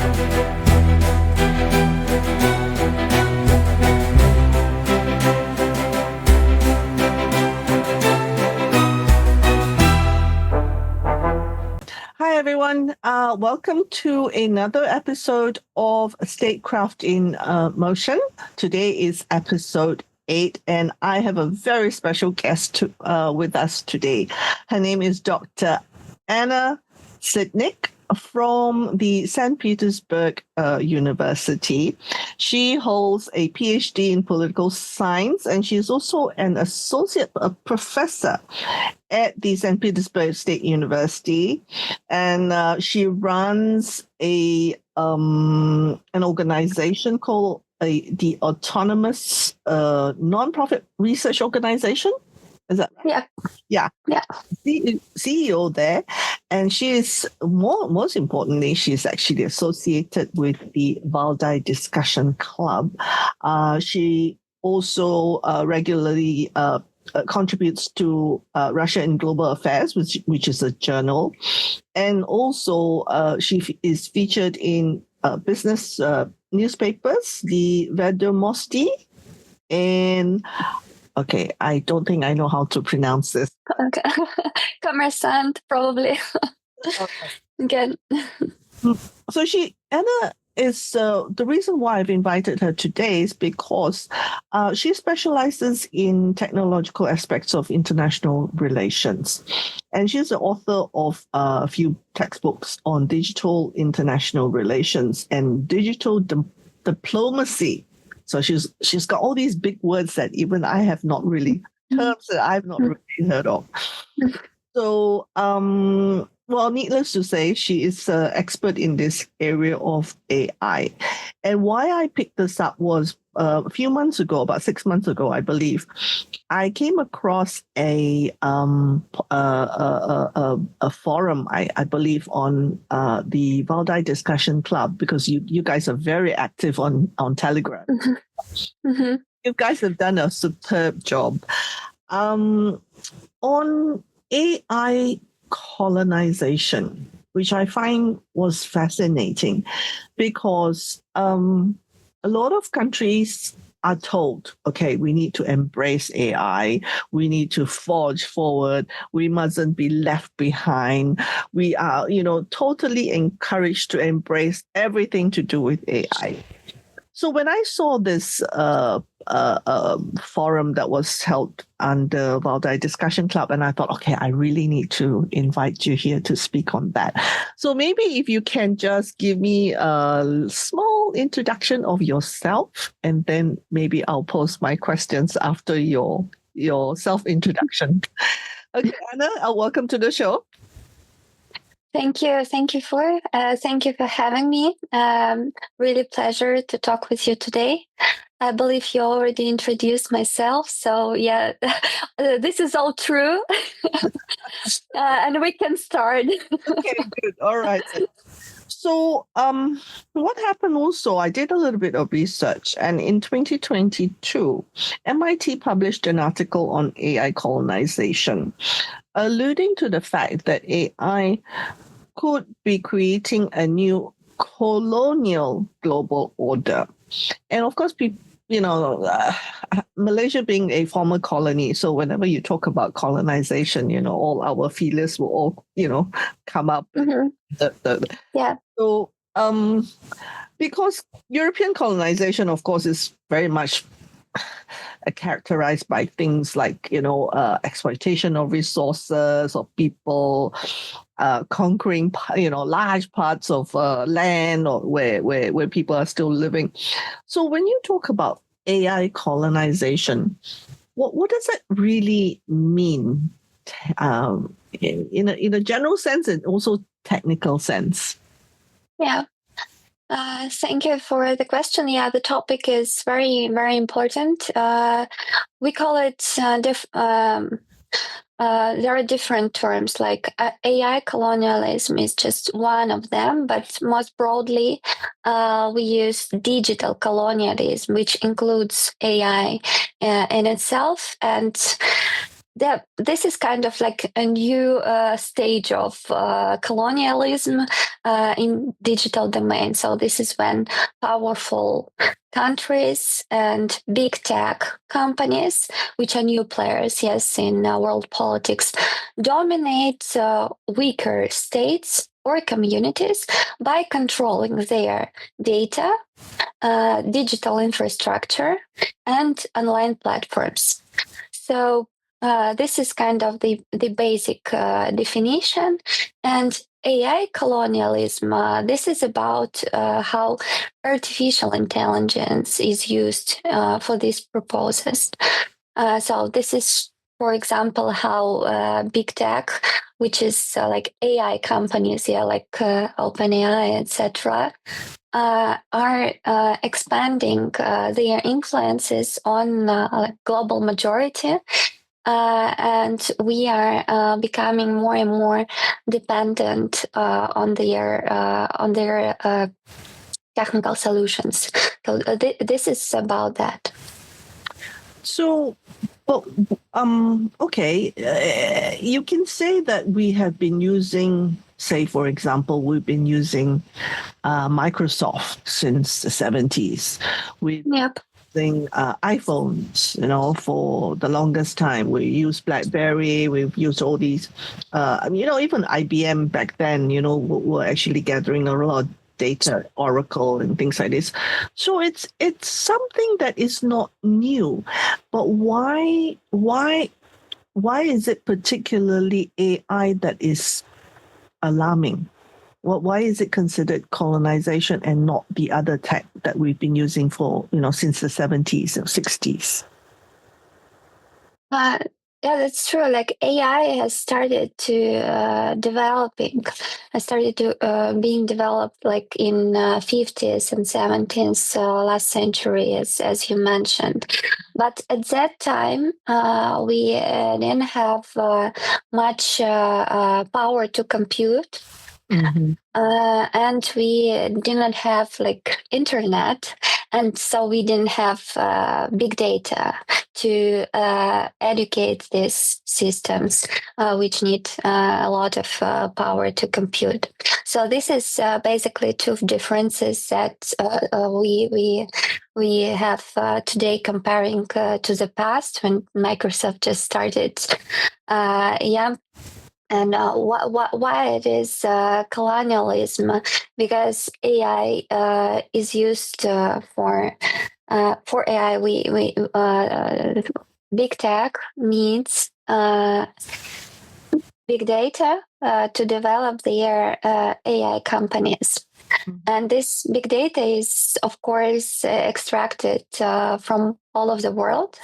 Hi, everyone. Welcome to another episode of Statecraft in Motion. Today is episode 8, and I have a very special guest with us today. Her name is Dr. Anna Sytnik from the St. Petersburg University. She holds a PhD in political science, and she's also an associate professor at the St. Petersburg State University, and she runs an organization called the Autonomous Nonprofit Research Organization. Is that right? Yeah. CEO there, and she is most importantly, she's actually associated with the Valdai Discussion Club. She also regularly contributes to Russia in Global Affairs, which is a journal, and also she is featured in business newspapers, the Vedomosti, and okay, I don't think I know how to pronounce this. Okay, Commerçant, probably. Good. So Anna is the reason why I've invited her today is because she specializes in technological aspects of international relations, and she's the author of a few textbooks on digital international relations and digital diplomacy. So she's got all these big words that even I have not really terms that I've not really heard of. So well, needless to say, she is an expert in this area of AI. And why I picked this up was a few months ago, about 6 months ago, I believe, I came across a forum, I believe, on the Valdai Discussion Club, because you guys are very active on Telegram. Mm-hmm. You guys have done a superb job. On AI colonization, which I find was fascinating, because a lot of countries are told, okay, we need to embrace AI, we need to forge forward, we mustn't be left behind. We are, totally encouraged to embrace everything to do with AI. So when I saw this forum that was held under Valdai Discussion Club, and I thought, okay, I really need to invite you here to speak on that. So maybe if you can just give me a small introduction of yourself, and then maybe I'll pose my questions after your self-introduction. Okay, Anna, welcome to the show. Thank you for having me. Really pleasure to talk with you today. I believe you already introduced myself, so yeah, this is all true, and we can start. Okay, good. All right. So, what happened also, I did a little bit of research, and in 2022, MIT published an article on AI colonization, alluding to the fact that AI could be creating a new colonial global order. And of course, Malaysia being a former colony, so whenever you talk about colonization, all our feelers will all, come up. Mm-hmm. Yeah. So, because European colonization, of course, is very much characterized by things like, exploitation of resources, of people, conquering, large parts of land, or where people are still living. So when you talk about AI colonization, what does that really mean in a general sense and also technical sense? Yeah. Thank you for the question. Yeah, the topic is very, very important. We call it, there are different terms, like AI colonialism is just one of them, but most broadly, we use digital colonialism, which includes AI in itself. And this is kind of like a new stage of colonialism in digital domain. So this is when powerful countries and big tech companies, which are new players, yes, in world politics, dominate weaker states or communities by controlling their data, digital infrastructure, and online platforms. So this is kind of the basic definition. And AI colonialism, this is about how artificial intelligence is used for these purposes. So this is, for example, how big tech, which is like AI companies, like OpenAI, etc., are expanding their influences on global majority. And we are becoming more and more dependent on their technical solutions. So this is about that. So, well, okay, you can say that we have been using, say, for example, we've been using Microsoft since the 70s. We've using iPhones, for the longest time. We use BlackBerry. We've used all these, even IBM back then, were actually gathering a lot of data, Oracle and things like this. So it's something that is not new, but why is it particularly AI that is alarming? Why is it considered colonization and not the other tech that we've been using for since the 70s or 60s? Yeah, that's true. Like AI has started to being developed like in 50s and 70s last century, as you mentioned. But at that time, we didn't have much power to compute. Mm-hmm. And we didn't have like internet, and so we didn't have big data to educate these systems, which need a lot of power to compute. So this is basically two differences that we have today comparing to the past when Microsoft just started. And why it is colonialism? Because AI is used for AI. We big tech needs big data to develop their AI companies. And this big data is, of course, extracted from all of the world.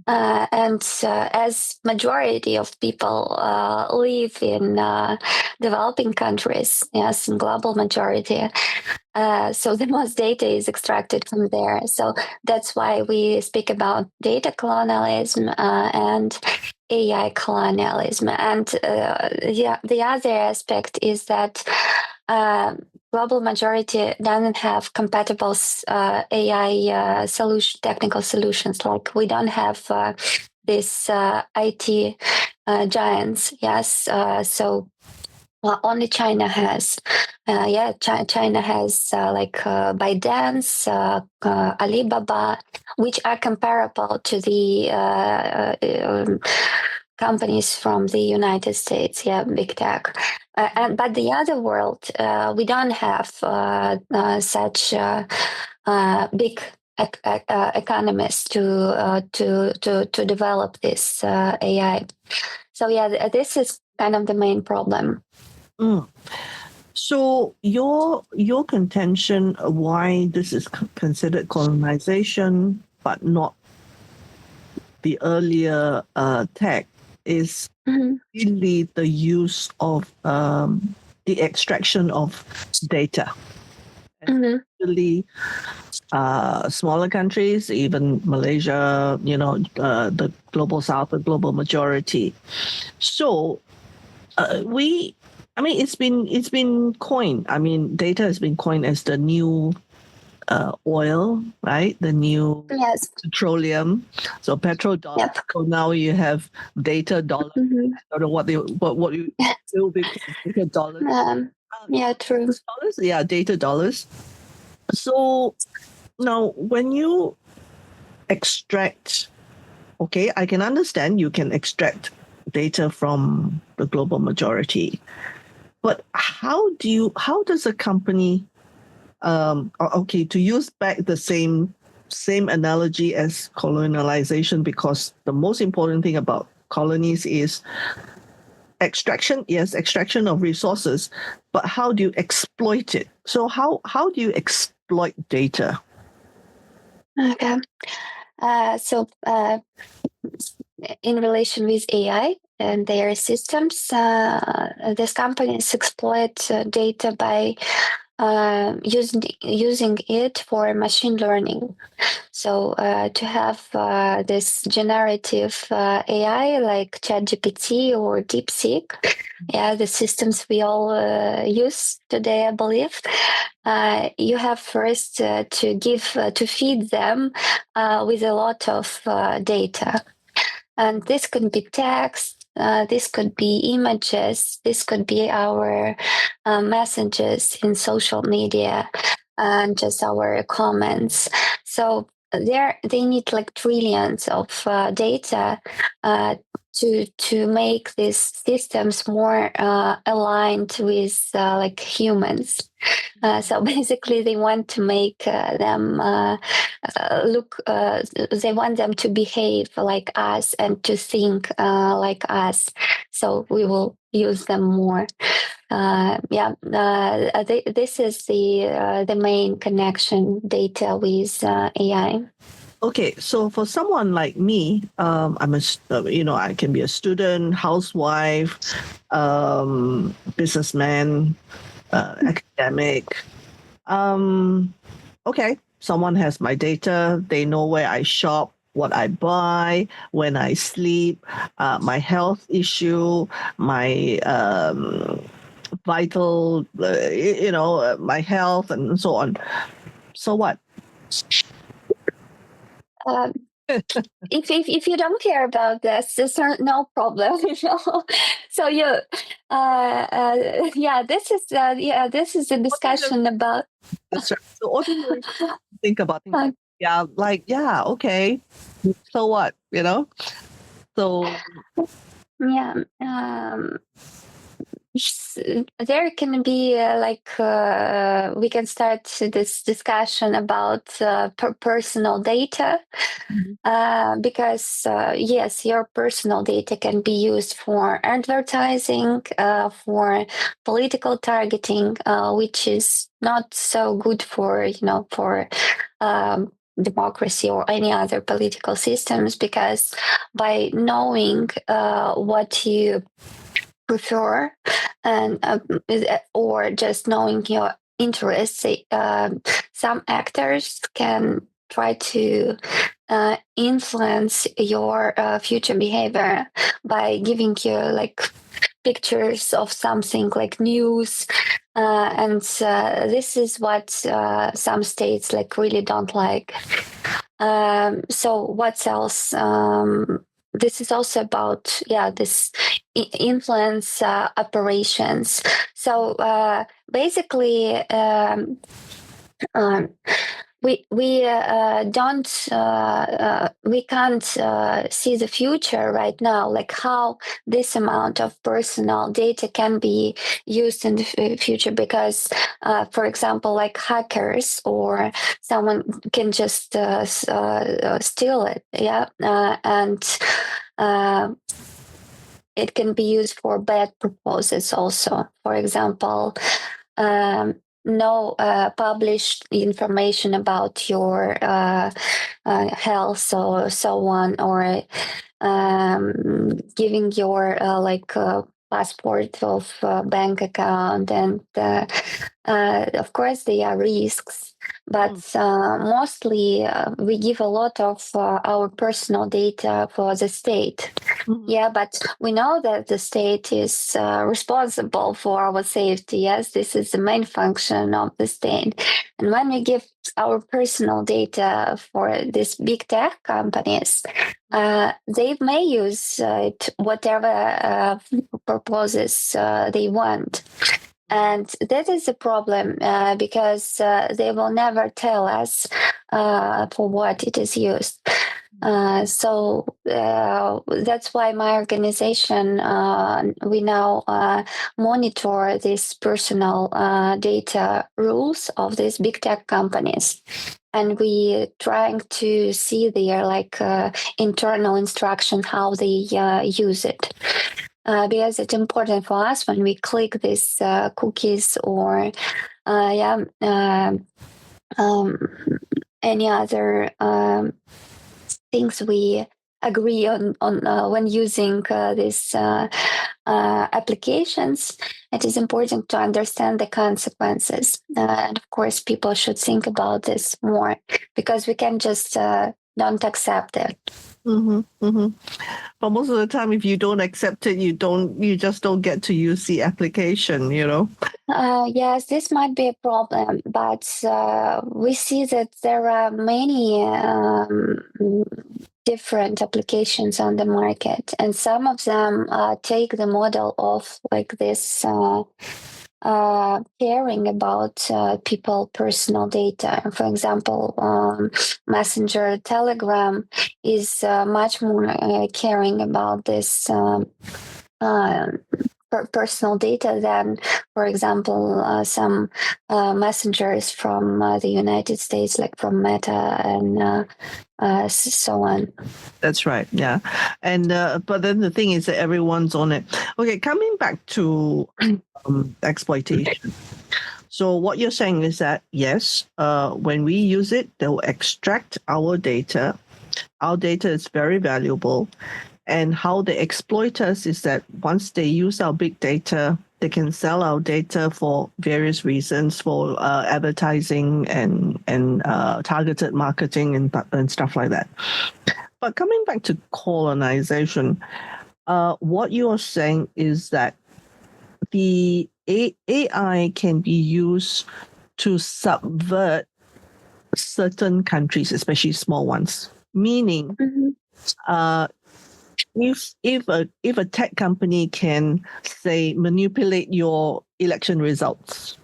And as majority of people live in developing countries, yes, in global majority, so the most data is extracted from there. So that's why we speak about data colonialism and AI colonialism. And the other aspect is that global majority doesn't have compatible AI technical solutions. Like we don't have this IT giants. Yes, so only China has. China has like ByteDance, Alibaba, which are comparable to the companies from the United States, big tech. But the other world, we don't have such big economists to develop this AI. So this is kind of the main problem. So your contention why this is considered colonization but not the earlier tech is really the use of the extraction of data. Especially smaller countries, even Malaysia, the global south, the global majority. So it's been coined. Data has been coined as the new oil, right? The new Yes. petroleum, so petrodollar. Yep. So now you have data dollar. Mm-hmm. I don't know what you will be called, data dollars. Yeah, true. Dollars, yeah, data dollars. So now when you extract, okay, I can understand you can extract data from the global majority, but how does a company, okay, to use back the same analogy as colonialization, because the most important thing about colonies is extraction, yes, extraction of resources, but how do you exploit it? So how do you exploit data? Okay. So in relation with AI and their systems, these companies exploit data by using it for machine learning. So to have this generative AI like ChatGPT or DeepSeek, yeah, the systems we all use today, I believe, you have first to feed them with a lot of data. And this could be text, this could be images, this could be our messages in social media, and just our comments. So they need like trillions of data to make these systems more aligned with like humans. So basically, they want to make them look. They want them to behave like us and to think like us. So we will use them more. This is the main connection, data with AI. Okay, so for someone like me, I'm I can be a student, housewife, businessman, academic. Okay, someone has my data. They know where I shop, what I buy, when I sleep, my health issue, my vital, my health, and so on. So what? Um, if you don't care about this, there's no problem. So this is a discussion about. That's right. So ordinary think about things. Okay. So what? So Yeah. There can be we can start this discussion about personal data. Because yes, your personal data can be used for advertising, for political targeting, which is not so good for democracy or any other political systems, because by knowing what you prefer and or just knowing your interests, some actors can try to influence your future behavior by giving you like pictures of something like news, and this is what some states like really don't like. So what else? This is also about this influence operations. So basically, we don't we can't see the future right now, like how this amount of personal data can be used in the future, because for example, like hackers or someone can just steal it, and it can be used for bad purposes also. For example, no published information about your health or so on, or giving your passport of bank account, and of course there are risks. but mostly we give a lot of our personal data for the state. Yeah, but we know that the state is responsible for our safety. Yes, this is the main function of the state. And when we give our personal data for these big tech companies, they may use it whatever purposes they want. And that is a problem because they will never tell us for what it is used. So that's why my organization, we now monitor these personal data rules of these big tech companies. And we trying to see their internal instruction, how they use it. Because it's important for us when we click these cookies or any other things we agree on when using these applications. It is important to understand the consequences. And of course, people should think about this more because we can just don't accept it. But most of the time, if you don't accept it, you just don't get to use the application, Yes, this might be a problem, but we see that there are many different applications on the market, and some of them take the model of this caring about people personal data. For example, Messenger Telegram is much more caring about this personal data than, for example, some messengers from the United States, like from Meta and so on. That's right. Yeah. And but then the thing is that everyone's on it. Okay, coming back to exploitation. So what you're saying is that, yes, when we use it, they'll extract our data. Our data is very valuable. And how they exploit us is that once they use our big data, they can sell our data for various reasons, for advertising and targeted marketing and stuff like that. But coming back to colonization, what you are saying is that the AI can be used to subvert certain countries, especially small ones. Meaning, if a tech company can, say, manipulate your election results,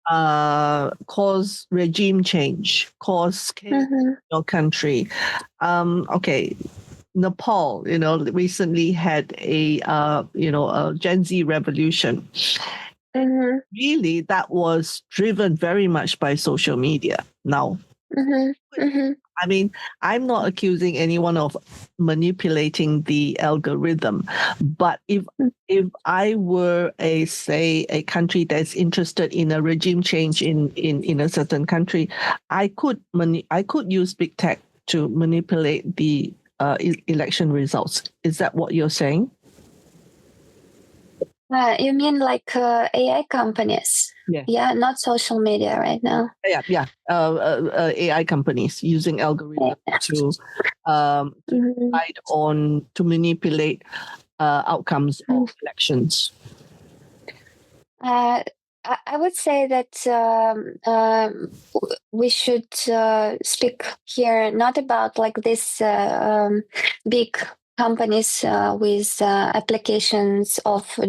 cause regime change, cause chaos in your country. Okay, Nepal, recently had a Gen Z revolution. Really, that was driven very much by social media. Now, I mean, I'm not accusing anyone of manipulating the algorithm, but if I were a country that's interested in a regime change in a certain country, I could use big tech to manipulate the election results. Is that what you're saying? You mean like AI companies? Yeah, not social media right now. Yeah. AI companies using algorithms to decide on, to manipulate outcomes of elections. I would say that we should speak here not about like this big companies with applications of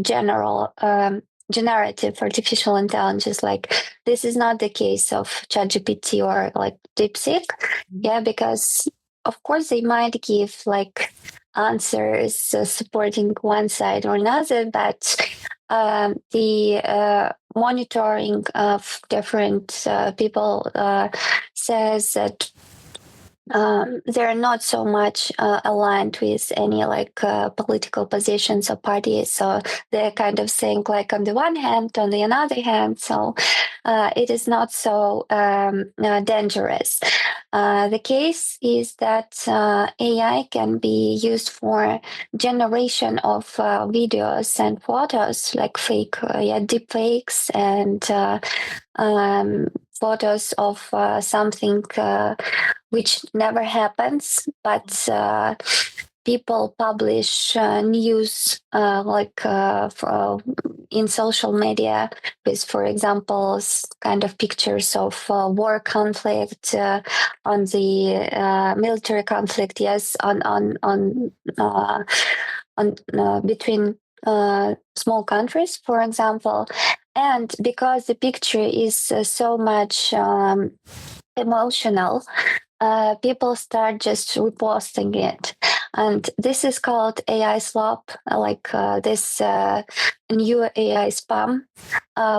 generative artificial intelligence. Like this is not the case of ChatGPT or like DeepSeek. Yeah, because of course they might give like answers supporting one side or another, but the monitoring of different people says that they're not so much aligned with any like political positions or parties. So they're kind of saying like on the one hand, on the other hand. So it is not so dangerous. The case is that AI can be used for generation of videos and photos, like fake, deepfakes, and photos of something which never happens, but people publish news in social media with, for example, kind of pictures of war conflict, on the military conflict, yes, on between small countries, for example. And because the picture is so much emotional, people start just reposting it. And this is called AI slop, this new AI spam,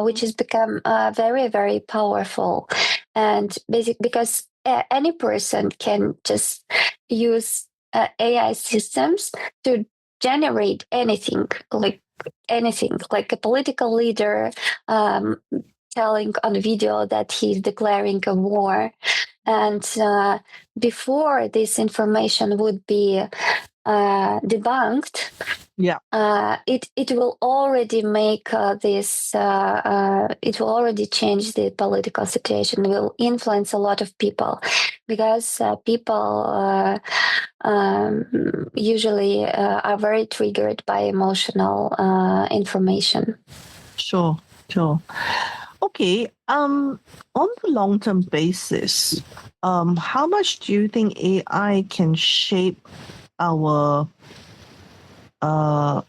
which has become very, very powerful. And because any person can just use AI systems to generate anything, like a political leader telling on video that he's declaring a war. And before this information would be debunked, it will already make it will already change the political situation, will influence a lot of people, because people usually are very triggered by emotional information. Sure. Okay. On the long-term basis, how much do you think AI can shape our a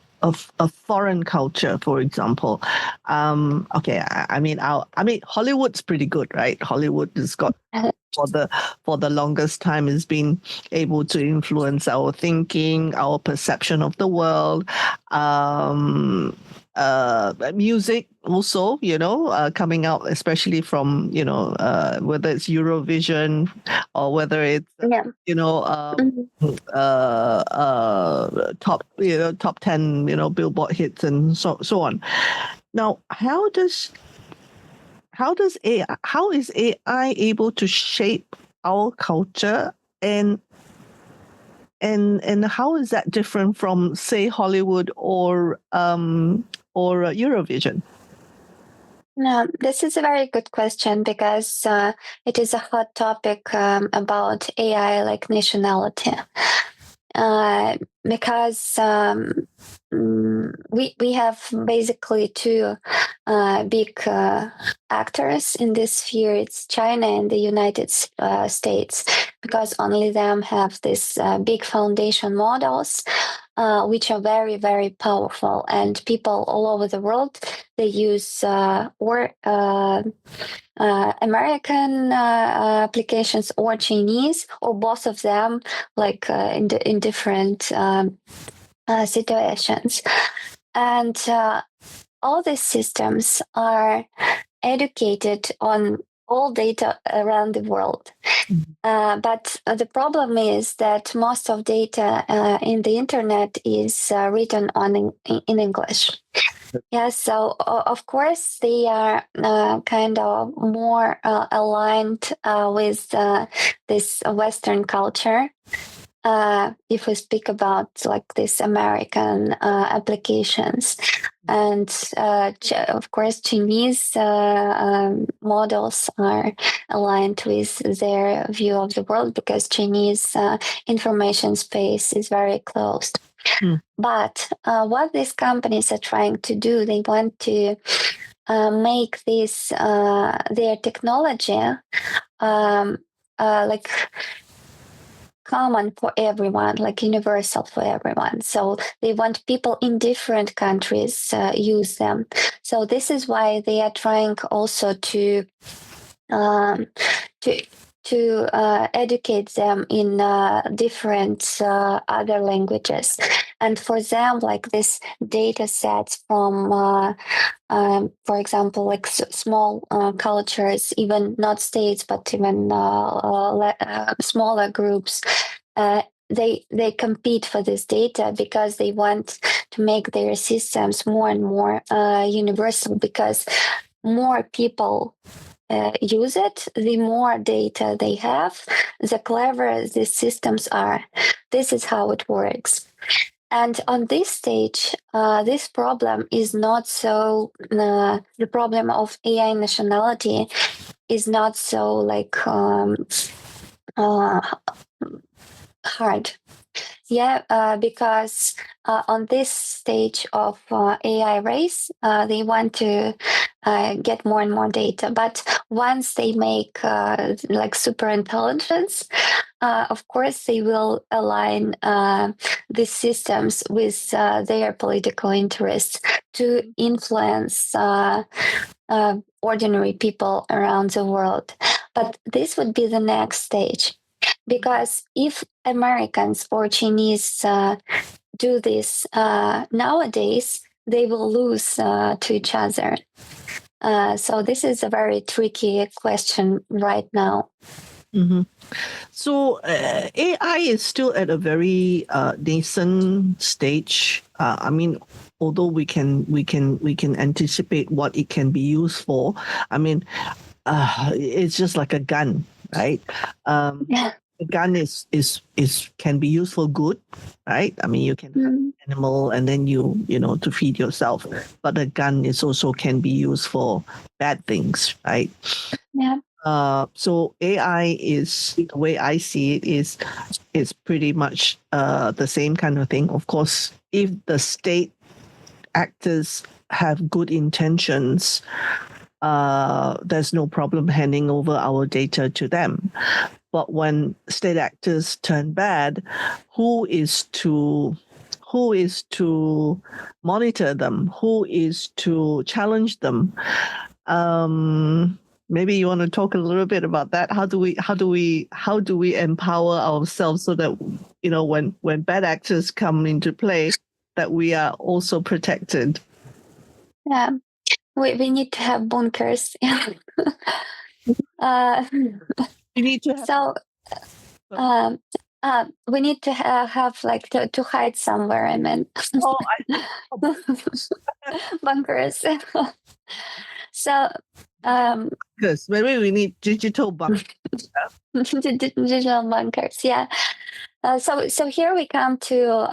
foreign culture, for example? Okay, I mean, Hollywood's pretty good, right? Hollywood has got for the longest time has been able to influence our thinking, our perception of the world. Music also, coming out, especially from, whether it's Eurovision or whether it's, top 10, Billboard hits and so on. Now, how is AI able to shape our culture, and how is that different from, say, Hollywood or Eurovision? No, this is a very good question, because it is a hot topic about AI, like nationality. Because we have basically two big actors in this sphere. It's China and the United States, because only them have this big foundation models, which are very, very powerful. And people all over the world, they use American applications or Chinese, or both of them, like in different situations. And all these systems are educated on all data around the world. But the problem is that most of data in the internet is written in English. Yeah, so of course they are kind of more aligned with this Western culture. If we speak about like this American applications, and of course Chinese models are aligned with their view of the world, because Chinese information space is very closed. But what these companies are trying to do, they want to make this their technology like common for everyone, like universal for everyone. So they want people in different countries use them. So this is why they are trying also to educate them in different other languages. And for them, like this data sets from, for example, like small cultures, even not states, but even smaller groups, they compete for this data, because they want to make their systems more and more universal, because more people use it, the more data they have, the cleverer these systems are. This is how it works. And on this stage, this problem is not so, the problem of AI nationality is not so hard. Yeah, because on this stage of AI race, they want to get more and more data. But once they make super intelligence, of course, they will align these systems with their political interests to influence ordinary people around the world. But this would be the next stage. Because if Americans or Chinese do this nowadays, they will lose to each other. So this is a very tricky question right now. Mm-hmm. So AI is still at a very nascent stage. I mean, although we can anticipate what it can be used for. I mean, it's just like a gun, right? Yeah. A gun is can be used for good, right? I mean, you can animal and then you know to feed yourself, but a gun is also can be used for bad things, right? Yeah. So AI is, the way I see it, is pretty much the same kind of thing. Of course, if the state actors have good intentions, there's no problem handing over our data to them. But when state actors turn bad, who is to monitor them? Who is to challenge them? Maybe you want to talk a little bit about that. How do we empower ourselves so that when bad actors come into play, that we are also protected? Yeah, we need to have bunkers. You need to have. So we need to have to hide somewhere. I mean, bunkers. So because maybe we need digital bunkers. Digital bunkers, yeah. So here we come to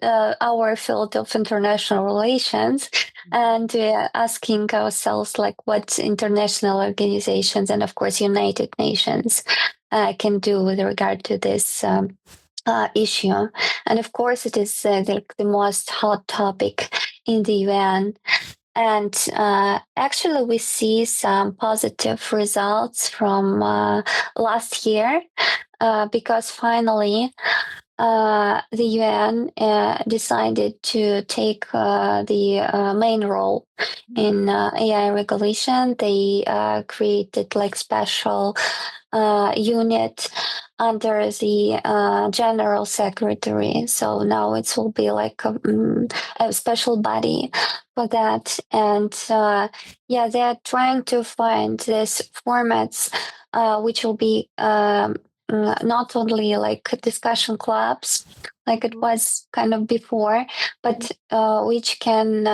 our field of international relations, and asking ourselves what international organizations and of course United Nations can do with regard to this issue. And of course it is the most hot topic in the UN. And actually, we see some positive results from last year because finally the UN decided to take the main role in AI regulation. They created special unit under the general secretary. So now it will be a special body for that. And they're trying to find these formats which will be not only discussion clubs like it was kind of before, but which can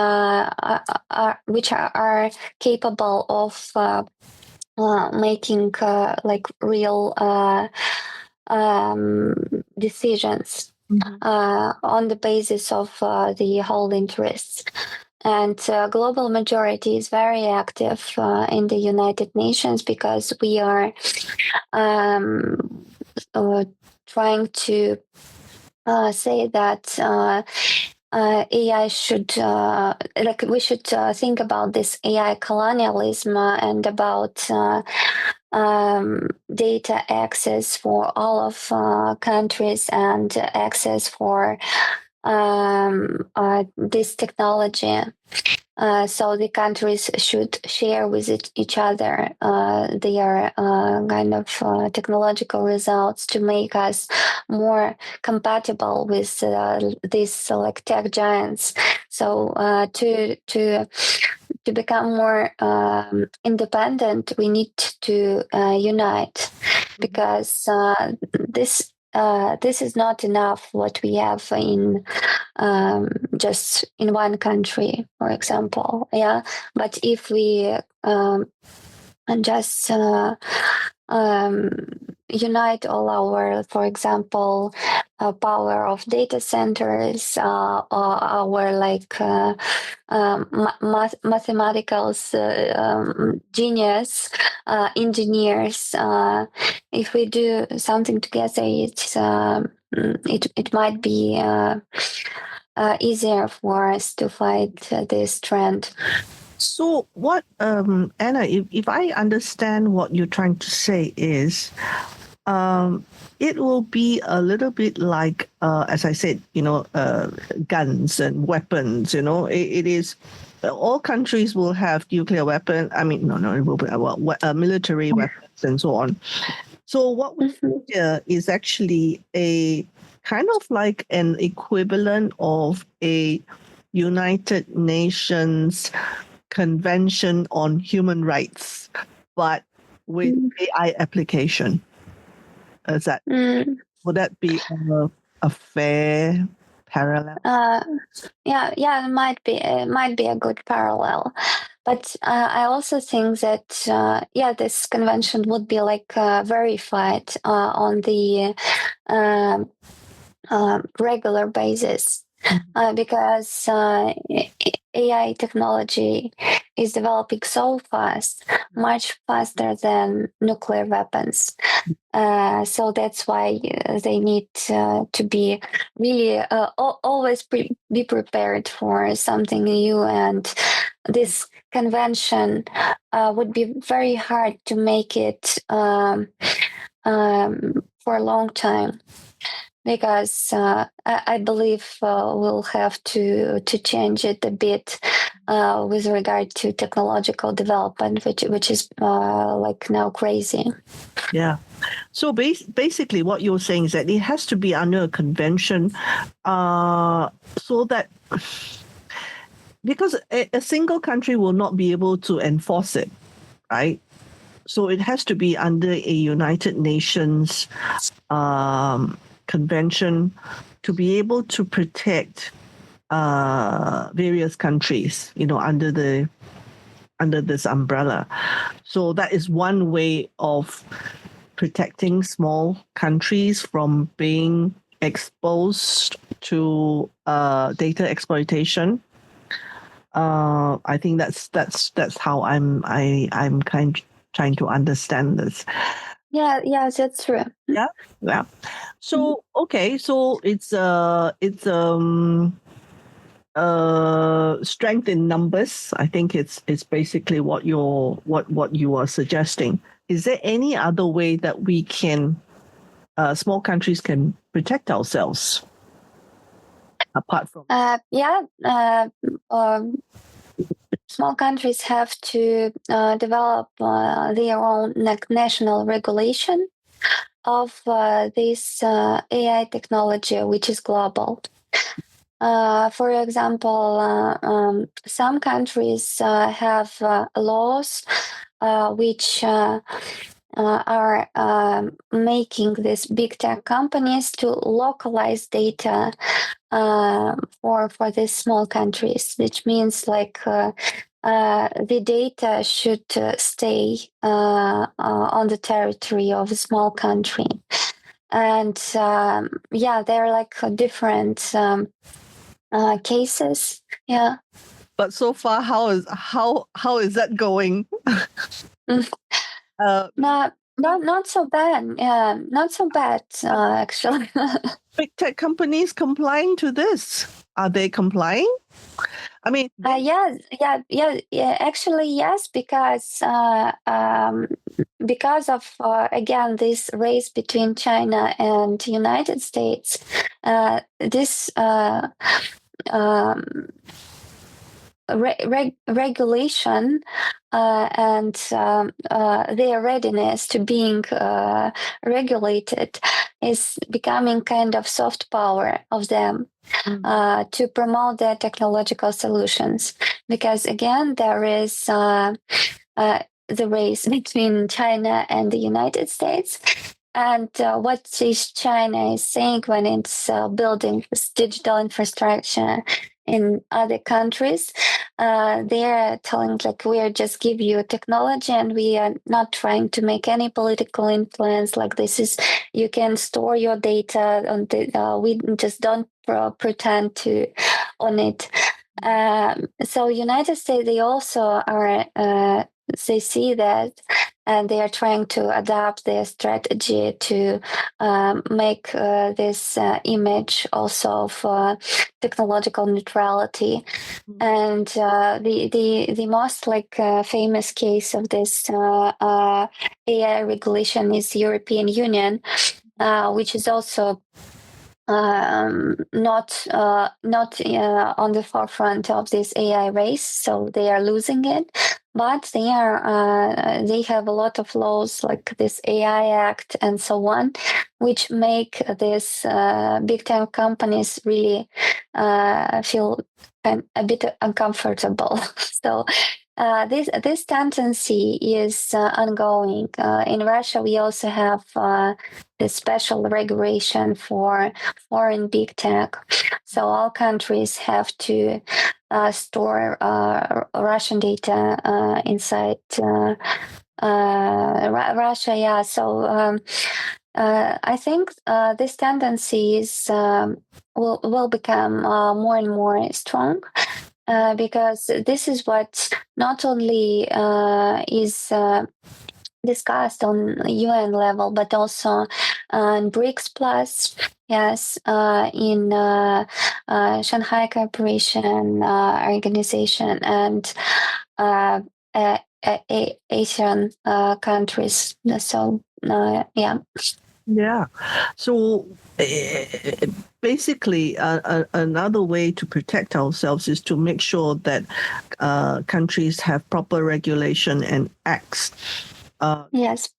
which are capable of making real decisions on the basis of the whole interests. And global majority is very active in the United Nations because we are trying to say that AI should we should think about this AI colonialism and about data access for all of countries and access for this technology. So the countries should share with each other their kind of technological results to make us more compatible with these tech giants. So to become more independent, we need to unite because this this is not enough what we have in just in one country, for example. Yeah, but if we and just unite all our, for example, power of data centers, or our like mathematical genius, engineers. If we do something together, it might be easier for us to fight this trend. So what, Anna, if I understand what you're trying to say is, it will be a little bit like, as I said, guns and weapons. It is, all countries will have nuclear weapons. I mean, no, it will be military weapons and so on. So what we see here is actually a kind of like an equivalent of a United Nations Convention on Human Rights, but with AI application. Is that would that be a fair parallel? Yeah, it might be a good parallel, but I also think that this convention would be like verified on the regular basis. Because AI technology is developing so fast, much faster than nuclear weapons. So that's why they need to be really always be prepared for something new. And this convention would be very hard to make it for a long time. Because I believe we'll have to change it a bit with regard to technological development, which is like now crazy. Yeah. So basically, what you're saying is that it has to be under a convention, so that, because a single country will not be able to enforce it, right? So it has to be under a United Nations convention to be able to protect various countries, under this umbrella. So that is one way of protecting small countries from being exposed to data exploitation. I think that's how I'm kind of trying to understand this. Yeah, that's true. Yeah. So okay, so it's strength in numbers. I think it's basically what you are suggesting. Is there any other way that we can, small countries can protect ourselves apart from? Small countries have to develop their own national regulation of this AI technology, which is global. For example, some countries have laws which are making these big tech companies to localize data for these small countries, which means like the data should stay on the territory of a small country. And there are like different cases. Yeah. But so far, how is that going? Not so bad. Yeah, not so bad actually. Big tech companies complying to this? Are they complying? I mean, yes, actually, yes, because of again this race between China and United States, this regulation and their readiness to being regulated is becoming kind of soft power of them to promote their technological solutions. Because again, there is the race between China and the United States. And what is China is saying when it's building this digital infrastructure in other countries, they are telling like we are just give you technology and we are not trying to make any political influence. Like this is you can store your data on the we just don't pretend to on it. So United States they also are they see that and they are trying to adapt their strategy to make this image also of technological neutrality. And the most like famous case of this AI regulation is European Union, which is also not on the forefront of this AI race, so they are losing it. But they have a lot of laws like this AI Act and so on, which make this big tech companies really feel a bit uncomfortable. So this tendency is ongoing. In Russia, we also have this special regulation for foreign big tech. So all countries have to store Russian data inside Russia. Yeah. So I think this tendency is will become more and more strong. Because this is what not only is discussed on UN level, but also in BRICS Plus, yes, in Shanghai Cooperation Organization and Asian countries. So, yeah. Yeah. So basically, another way to protect ourselves is to make sure that countries have proper regulation and acts Yes.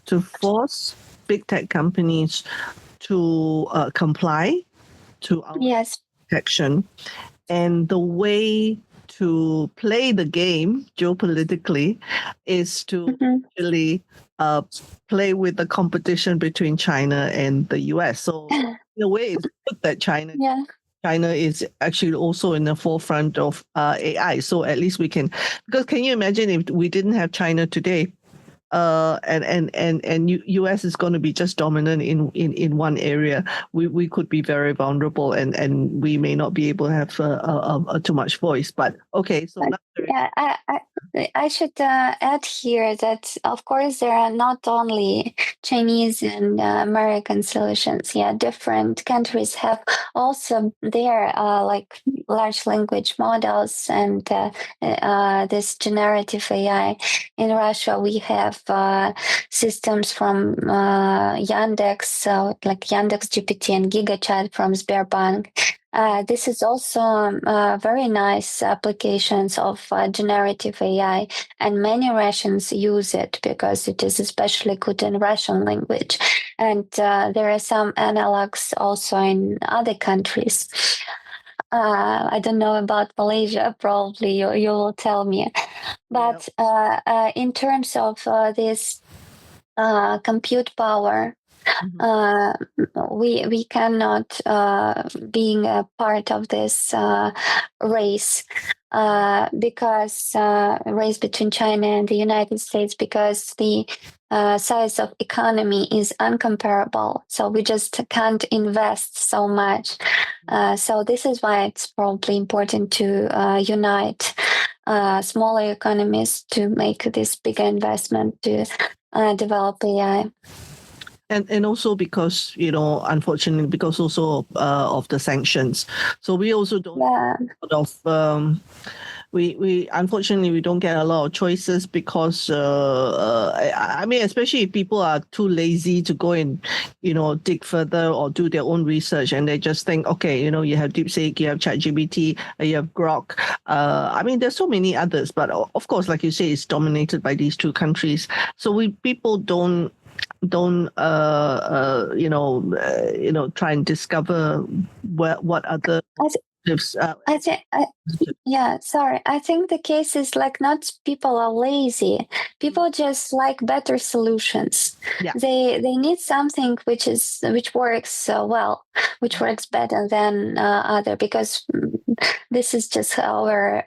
to force big tech companies to comply to our Yes. protection. And the way to play the game geopolitically is to actually play with the competition between China and the US. So in a way, it's good that Yeah. China is actually also in the forefront of AI. So at least we can, because can you imagine if we didn't have China today? And US is going to be just dominant in one area. We could be very vulnerable, and we may not be able to have too much voice. But okay, so yeah, I should add here that of course there are not only Chinese and American solutions. Yeah, different countries have also their like large language models and this generative AI. In Russia, we have systems from Yandex, like Yandex GPT and GigaChat from Sberbank. This is also very nice applications of generative AI, and many Russians use it because it is especially good in Russian language. And there are some analogs also in other countries. I don't know about Malaysia, probably you will tell me. But in terms of this compute power, we cannot being a part of this race because race between China and the United States, because the size of economy is uncomparable, so we just can't invest so much. So this is why it's probably important to unite smaller economies to make this bigger investment to develop AI. And also because, unfortunately, because also of the sanctions. So we also don't we unfortunately we don't get a lot of choices because I mean, especially if people are too lazy to go and dig further or do their own research, and they just think, okay, you have DeepSeek, you have ChatGPT, you have Grok. I mean, there's so many others, but of course, like you say, it's dominated by these two countries. So people don't try and discover what other I think, sorry. I think the case is like not people are lazy. People just like better solutions. Yeah. They need something which works well, which works better than other, because this is just our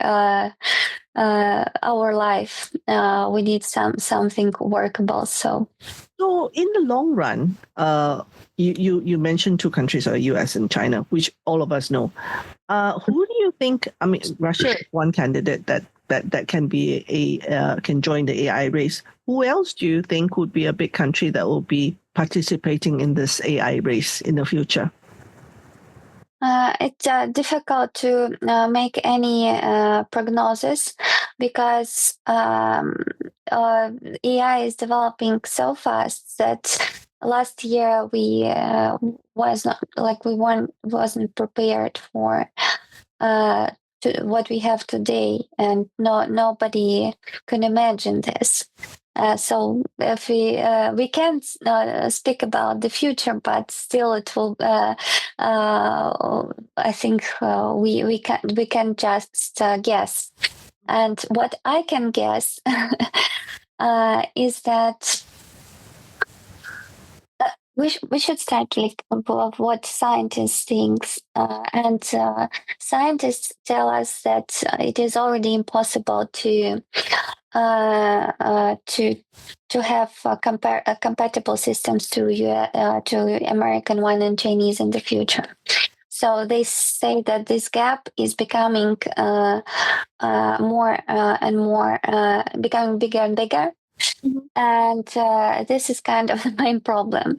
life. We need something workable. So in the long run, you mentioned two countries, US and China, which all of us know. Who do you think? I mean, Russia is one candidate that can be can join the AI race. Who else do you think would be a big country that will be participating in this AI race in the future? It's difficult to make any prognosis, because AI is developing so fast that last year we wasn't prepared for what we have today, and nobody can imagine this. So if we can't speak about the future, but still it will. I think we can just guess. And what I can guess is that we should start like of what scientists think, and scientists tell us that it is already impossible to have compatible systems to American one and Chinese in the future. So they say that this gap is becoming more and more, becoming bigger and bigger. Mm-hmm. And this is kind of the main problem,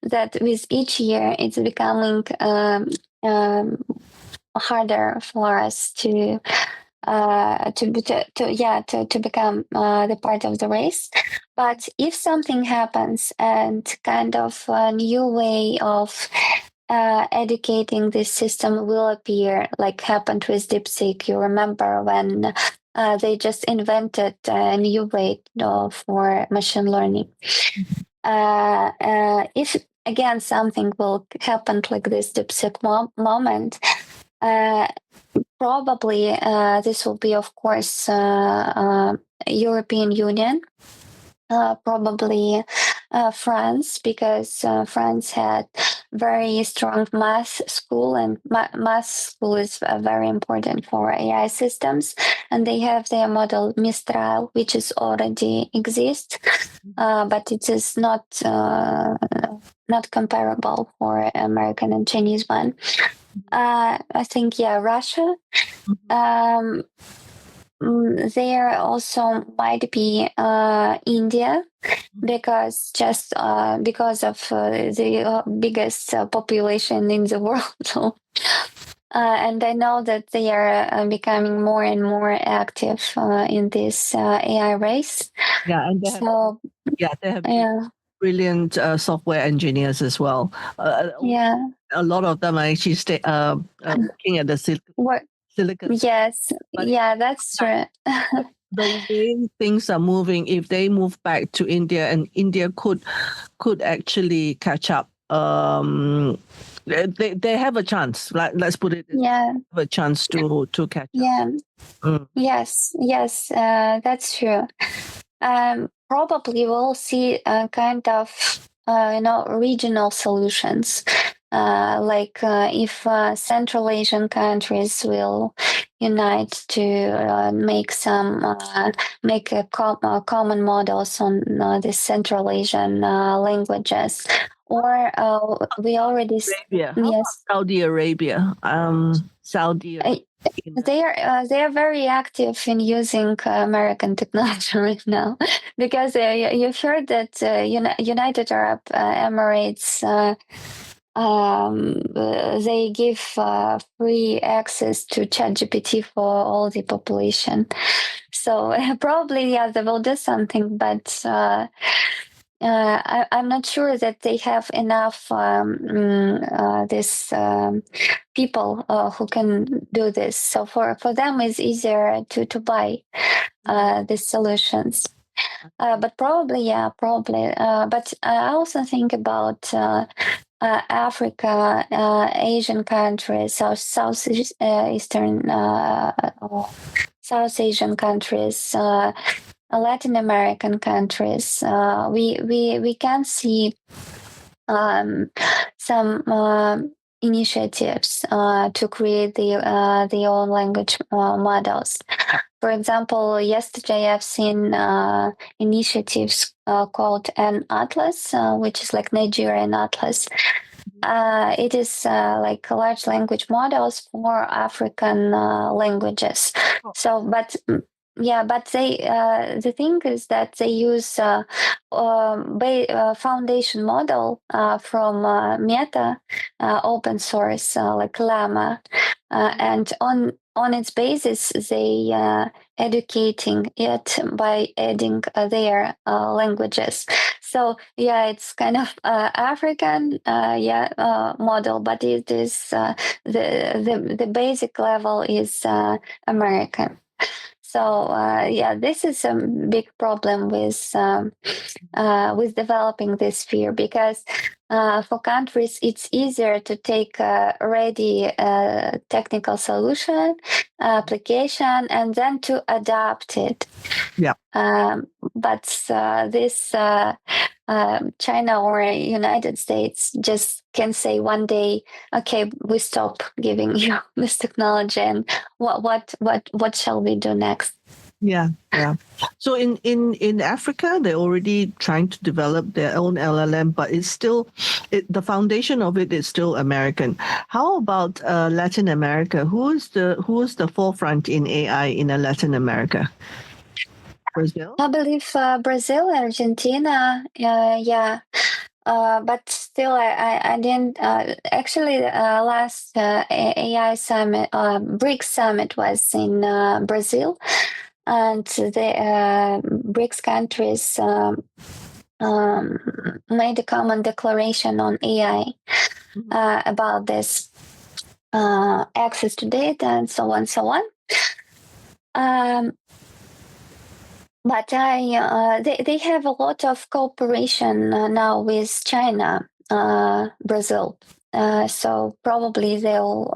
that with each year it's becoming harder for us to become the part of the race. But if something happens and kind of a new way of educating this system will appear, like happened with DeepSeek. You remember when they just invented a new way for machine learning. If again something will happen like this DeepSeek moment, probably this will be, of course, European Union. Probably France, because France had very strong math school, and math school is very important for AI systems, and they have their model Mistral, which is already exists, but it is not comparable for American and Chinese one. I think Russia. There also might be India, because of the biggest population in the world. And I know that they are becoming more and more active in this AI race. Yeah, and they have brilliant software engineers as well. A lot of them are actually working at the silicon. Yes, that's true. The way things are moving, if they move back to India, and India could actually catch up, they have a chance. Let's put it. Have a chance to catch up. Yes, that's true. Probably we'll see kind of regional solutions. If Central Asian countries will unite to make a common models on the Central Asian languages, or we already Saudi Arabia. They are very active in using American technology right now, because you've heard that United Arab Emirates. They give free access to ChatGPT for all the population. So probably they will do something, but I'm not sure that they have enough people who can do this. So for them, it's easier to buy these solutions. But probably. But I also think about Africa, Asian countries, South Eastern, South Asian countries, Latin American countries. We can see some initiatives to create the own language models. For example, yesterday I've seen initiatives called an Atlas, which is like Nigerian Atlas. It is like large language models for African languages. So, but they the thing is that they use foundation model from Meta, open source, like Llama, and on its basis they educating it by adding their languages. So yeah, it's kind of African model, but it is the basic level is American. So this is a big problem with developing this sphere, because for countries it's easier to take a ready technical solution application and then to adapt it. Yeah. But this China or United States just can say one day, okay, we stop giving you this technology, and what shall we do next? Yeah. So in Africa, they're already trying to develop their own LLM, but it's still the foundation of it is still American. How about Latin America? Who is the forefront in AI in Latin America? Brazil? I believe Brazil, Argentina, but still, I didn't actually. Last AI summit, BRICS summit was in Brazil, and the BRICS countries made a common declaration on AI about this access to data and so on. But they have a lot of cooperation now with China, Brazil. So probably they'll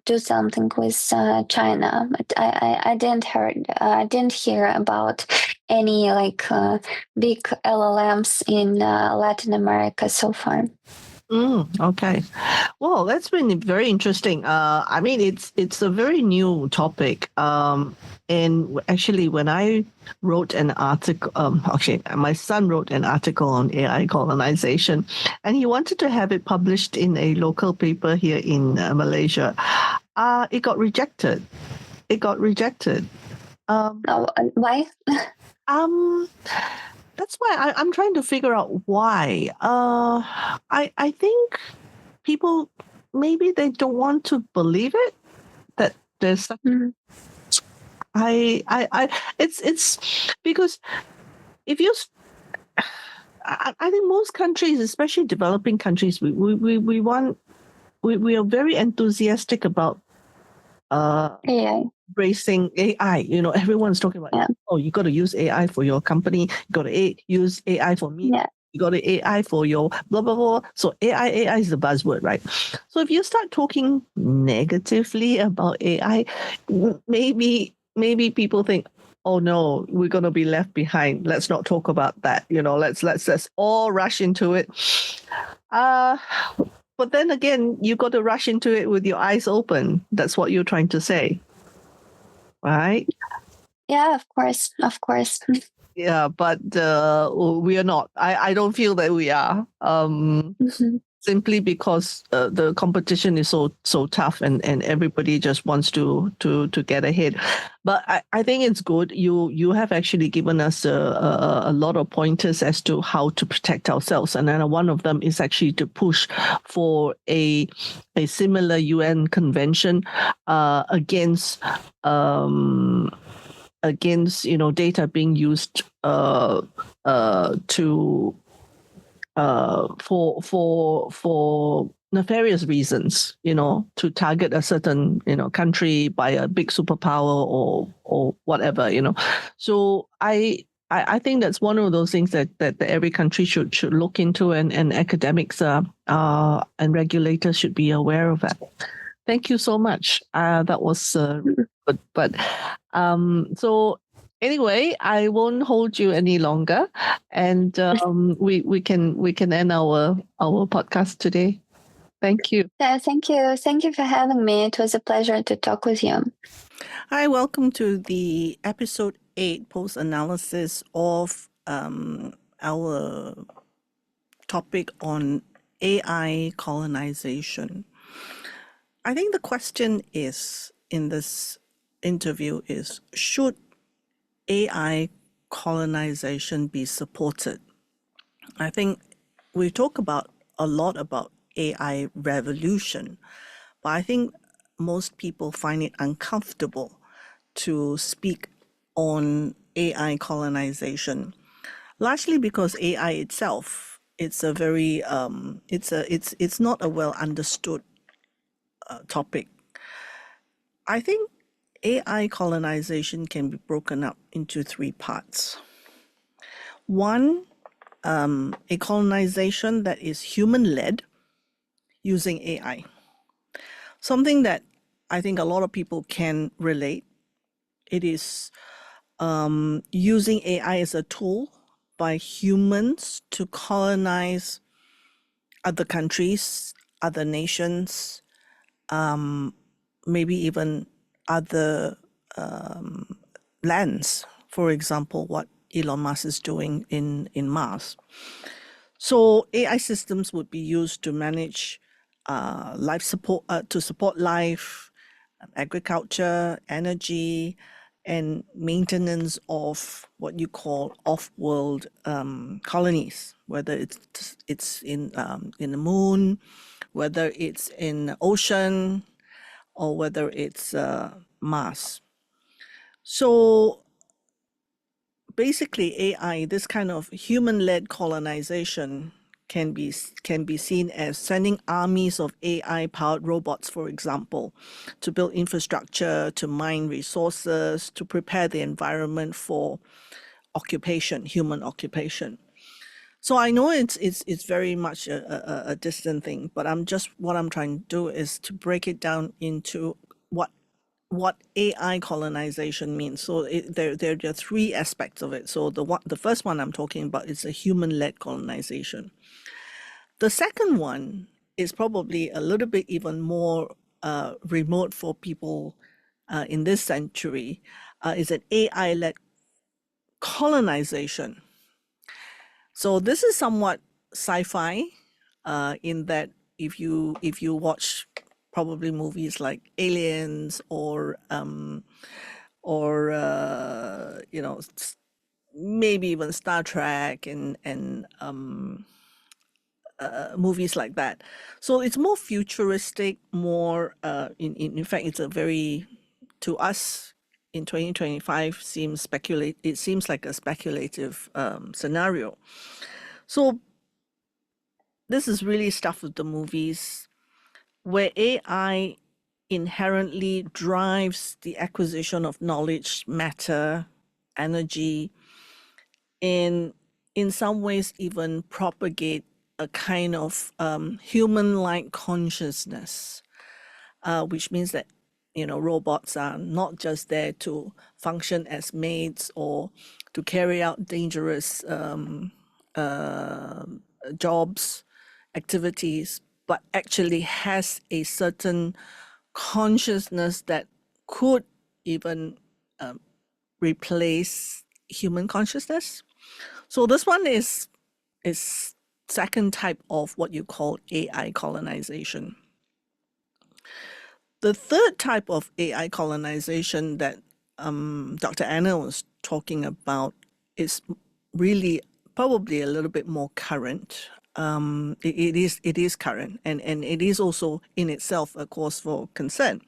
do something with China. But I didn't hear about any like big LLMs in Latin America so far. Okay. Well, that's been very interesting. I mean, it's a very new topic. And actually, when I wrote an article, my son wrote an article on AI colonization, and he wanted to have it published in a local paper here in Malaysia. It got rejected. Why? That's why I'm trying to figure out why. I think people, maybe they don't want to believe it, that there's such. It's because if you, I think most countries, especially developing countries, we are very enthusiastic about AI. embracing AI. Everyone's talking about, you got to use AI for your company. You got to use AI for me. Yeah. You got to AI for your blah, blah, blah. So AI is the buzzword, right? So if you start talking negatively about AI, maybe people think, oh no, we're going to be left behind. Let's not talk about that. Let's all rush into it. But then again, you got to rush into it with your eyes open. That's what you're trying to say. Right? Yeah, of course. Yeah, but we are not. I don't feel that we are. Simply because the competition is so tough, and everybody just wants to get ahead. But I think it's good. You have actually given us a lot of pointers as to how to protect ourselves, and then one of them is actually to push for a similar UN convention against data being used for nefarious reasons, to target a certain country by a big superpower or whatever. So I I think that's one of those things that every country should look into, and academics and regulators should be aware of that. Thank you so much. That was good. But so anyway, I won't hold you any longer, and we can end our podcast today. Thank you. Yeah, thank you. Thank you for having me. It was a pleasure to talk with you. Hi, welcome to the episode 8 post-analysis of our topic on AI colonization. I think the question is in this interview is, should AI colonization be supported? I think we talk a lot about AI revolution, but I think most people find it uncomfortable to speak on AI colonization, largely because AI itself, it's a very it's not a well understood topic. I think AI colonization can be broken up into 3 parts. One, a colonization that is human-led using AI. Something that I think a lot of people can relate. It is using AI as a tool by humans to colonize other countries, other nations, maybe even other lands. For example, what Elon Musk is doing in Mars. So AI systems would be used to manage life support, to support life, agriculture, energy, and maintenance of what you call off-world colonies, whether it's in the moon, whether it's in the ocean, or whether it's Mars. So basically, AI, this kind of human-led colonization, can be seen as sending armies of AI-powered robots, for example, to build infrastructure, to mine resources, to prepare the environment for occupation, human occupation. So I know it's very much a distant thing, but what I'm trying to do is to break it down into what AI colonization means. So there are 3 aspects of it. So the first one I'm talking about is a human-led colonization. The second one is probably a little bit even more remote for people in this century, is an AI-led colonization. So this is somewhat sci-fi in that if you watch probably movies like Aliens or maybe even Star Trek and movies like that. So it's more futuristic, more in fact, it's a very, to us in 2025 it seems like a speculative scenario. So this is really stuff with the movies where AI inherently drives the acquisition of knowledge, matter, energy, and in some ways even propagate a kind of human-like consciousness, which means that robots are not just there to function as maids or to carry out dangerous jobs, activities, but actually has a certain consciousness that could even replace human consciousness. So this one is second type of what you call AI colonization. The third type of AI colonization that Dr. Anna was talking about is really probably a little bit more current. It is current, and it is also in itself a cause for concern.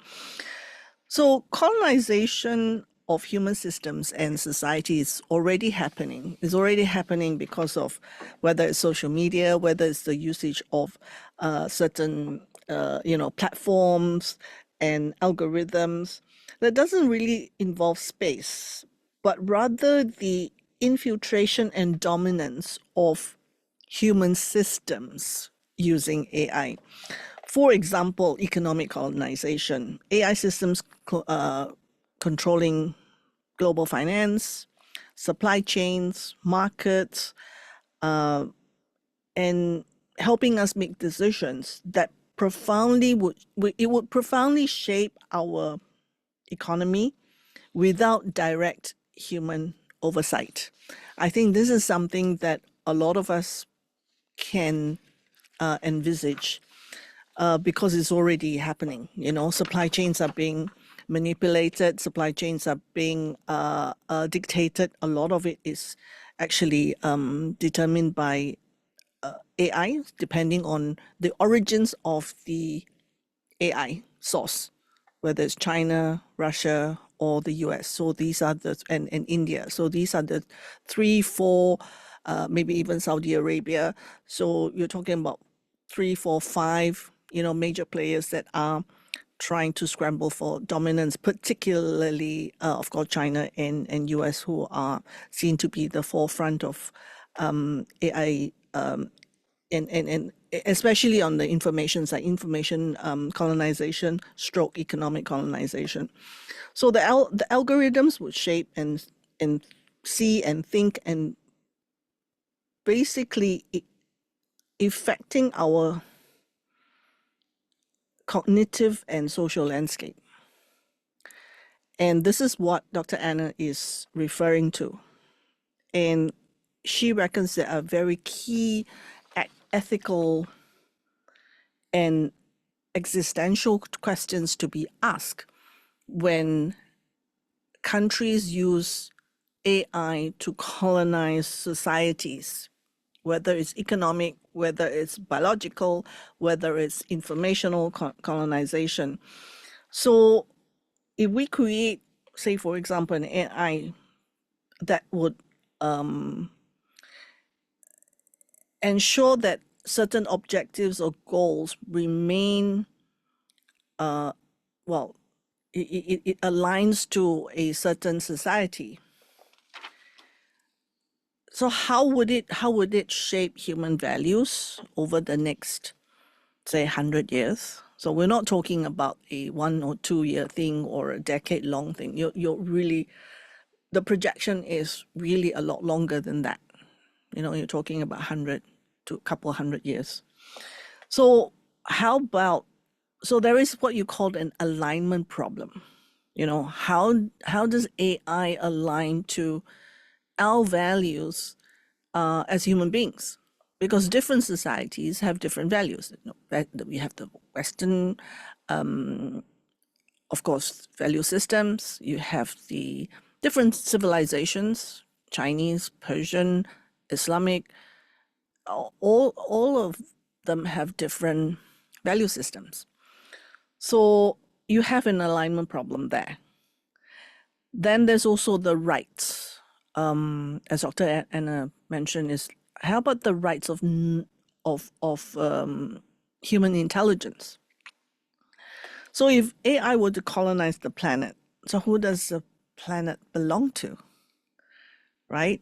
So colonization of human systems and society is already happening. It's already happening because of whether it's social media, whether it's the usage of certain platforms and algorithms that doesn't really involve space, but rather the infiltration and dominance of human systems using AI. For example, economic colonization, AI systems controlling global finance, supply chains, markets, and helping us make decisions that would profoundly shape our economy without direct human oversight. I think this is something that a lot of us can envisage because it's already happening. You know, supply chains are being manipulated, supply chains are being dictated. A lot of it is actually determined by AI, depending on the origins of the AI source, whether it's China, Russia, or the US. So these are and India. So these are the 3, 4, maybe even Saudi Arabia. So you're talking about 3, 4, 5, major players that are trying to scramble for dominance, particularly, of course, China and US, who are seen to be the forefront of AI, and especially on the information side, information colonization, stroke economic colonization. So the algorithms would shape and see and think and basically affecting our cognitive and social landscape. And this is what Dr. Anna is referring to. And she reckons there are very key ethical and existential questions to be asked when countries use AI to colonize societies, whether it's economic, whether it's biological, whether it's informational colonization. So if we create, say, for example, an AI that would ensure that certain objectives or goals remain, it aligns to a certain society. So how would it shape human values over the next, say, 100 years? So we're not talking about a 1 or 2 year thing or a decade long thing. You're really, the projection is really a lot longer than that. You're talking about 100 to a couple 100 years. So so there is what you call an alignment problem. How does AI align to our values as human beings? Because different societies have different values. We have the Western, of course, value systems. You have the different civilizations, Chinese, Persian, Islamic. All of them have different value systems. So you have an alignment problem there. Then there's also the rights. As Dr. Anna mentioned, is how about the rights of human intelligence? So if AI were to colonize the planet, so who does the planet belong to, right?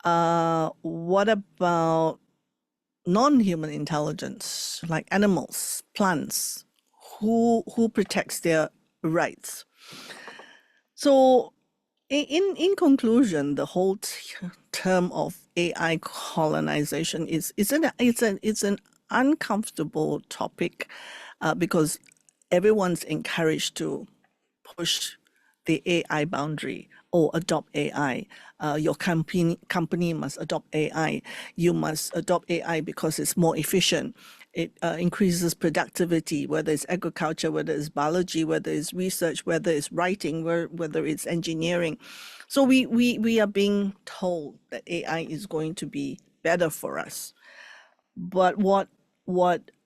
What about non-human intelligence, like animals, plants? Who protects their rights? So in conclusion, the whole term of AI colonization it's an uncomfortable topic because everyone's encouraged to push the AI boundary or adopt AI. Your company must adopt AI. You must adopt AI because it's more efficient. It increases productivity, whether it's agriculture, whether it's biology, whether it's research, whether it's writing, whether it's engineering. So we are being told that AI is going to be better for us. But what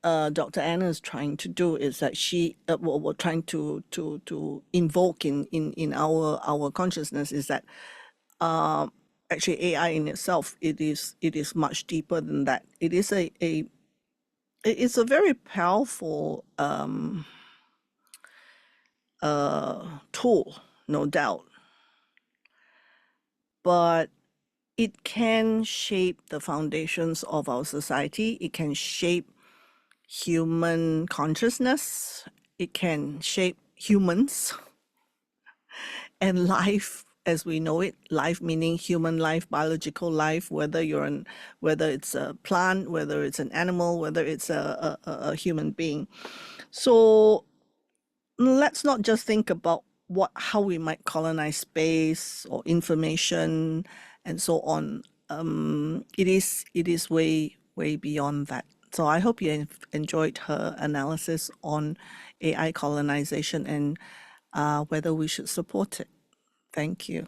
Dr. Anna is trying to do is that we're trying to invoke in our consciousness is that actually AI in itself, it is much deeper than that. It is it's a very powerful tool, no doubt. But it can shape the foundations of our society. It can shape human consciousness. It can shape humans and life as we know it. Life meaning human life, biological life, whether it's a plant, whether it's an animal, whether it's a human being. So let's not just think about how we might colonize space or information and so on. It is way beyond that. So I hope you enjoyed her analysis on AI colonization and whether we should support it. Thank you.